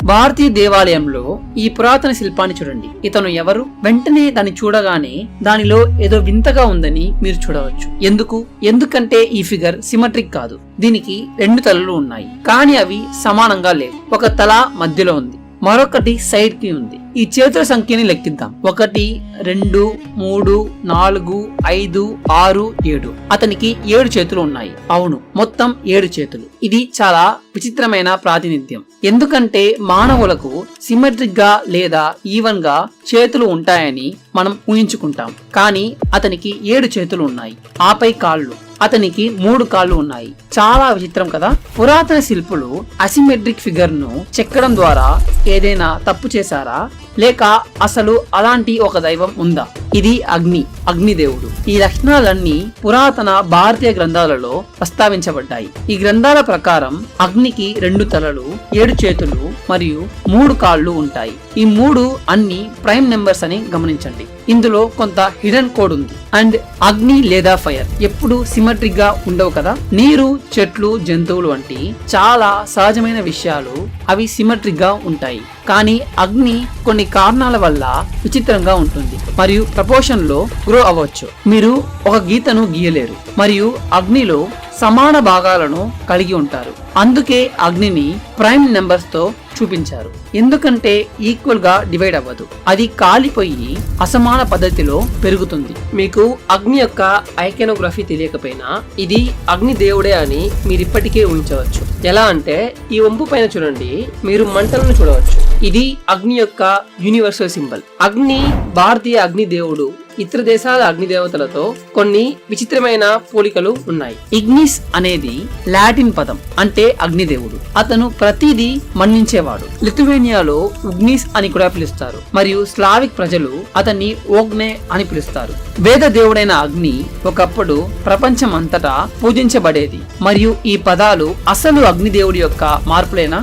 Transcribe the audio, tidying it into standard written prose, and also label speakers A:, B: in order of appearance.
A: భారతీయ దేవాలయంలో ఈ పురాతన శిల్పాన్ని చూడండి. ఇతను ఎవరు? వెంటనే దాన్ని చూడగానే దానిలో ఏదో వింతగా ఉందని మీరు చూడవచ్చు. ఎందుకంటే ఈ ఫిగర్ సిమెట్రిక్ కాదు. దీనికి 2 తలలు ఉన్నాయి, కానీ అవి సమానంగా లేవు. ఒక తల మధ్యలో ఉంది, మరొకటి సైడ్ కి ఉంది. ఈ చేతుల సంఖ్యని లెక్కిద్దాం. 1, 2, 3, 4, 5, 6, 7. అతనికి 7 చేతులు ఉన్నాయి. అవును, మొత్తం 7 చేతులు. ఇది చాలా విచిత్రమైన ప్రాతినిధ్యం. ఎందుకంటే మానవులకు సిమెట్రిక్ గా లేదా ఈవెన్ గా చేతులు ఉంటాయని మనం ఊహించుకుంటాం, కానీ అతనికి 7 చేతులు ఉన్నాయి. ఆపై కాళ్ళు. అతనికి 3 కాళ్ళు ఉన్నాయి. చాలా విచిత్రం కదా. పురాతన శిల్పులు అసిమెట్రిక్ ఫిగర్ ను చెక్కడం ద్వారా ఏదైనా తప్పు చేశారా, లేక అసలు అలాంటి ఒక దైవం ఉందా? ఇది అగ్నిదేవుడు. ఈ లక్షణాలన్నీ పురాతన భారతీయ గ్రంథాలలో ప్రస్తావించబడ్డాయి. ఈ గ్రంథాల ప్రకారం అగ్నికి 2 తలలు, 7 చేతులు మరియు 3 కాళ్ళు ఉంటాయి. ఈ 3 అన్ని ప్రైమ్ నెంబర్స్ అని గమనించండి. ఇందులో కొంత హిడెన్ కోడ్ ఉంది. అండ్ అగ్ని లేదా ఫైర్ ఎప్పుడు సిమెట్రిక్ గా ఉండవు కదా. నీరు, చెట్లు, జంతువులు వంటి చాలా సహజమైన విషయాలు అవి సిమెట్రిక్ గా ఉంటాయి. కానీ అగ్ని కొన్ని కారణాల వల్ల విచిత్రంగా ఉంటుంది మరియు ప్రపోర్షన్ లో గ్రో అవ్వచ్చు. మీరు ఒక గీతను గీయలేరు మరియు అగ్నిలో సమాన భాగాలను కలిగి ఉంటారు. అందుకే అగ్నిని ప్రైమ్ నెంబర్స్ తో చూపించారు. ఎందుకంటే ఈక్వల్ గా డివైడ్ అవ్వదు. అది కాలిపోయి అసమాన పద్ధతిలో పెరుగుతుంది. మీకు అగ్ని యొక్క ఐకానోగ్రఫీ తెలియకపోయినా ఇది అగ్ని దేవుడే అని మీరు ఇప్పటికే ఊహించవచ్చు. ఎలా అంటే ఈ వంపు పైన చూడండి, మీరు మంటలను చూడవచ్చు. ఇది అగ్ని యొక్క యూనివర్సల్ సింబల్. అగ్ని భారతీయ అగ్ని దేవుడు ఇతర దేశాల అగ్నిదేవతలతో కొన్ని విచిత్రమైన పోలికలు ఉన్నాయి. ఇగ్నిస్ అనేది లాటిన్ పదం, అంటే అగ్నిదేవుడు. అతను ప్రతిదీ మన్నించేవాడు. లిథువేనియాలో ఉగ్నిస్ అని కూడా పిలుస్తారు మరియు స్లావిక్ ప్రజలు అతన్ని ఓగ్నే అని పిలుస్తారు. వేద దేవుడైన అగ్ని ఒకప్పుడు ప్రపంచం అంతటా పూజించబడేది మరియు ఈ పదాలు అసలు అగ్నిదేవుడి యొక్క మార్పులేనా?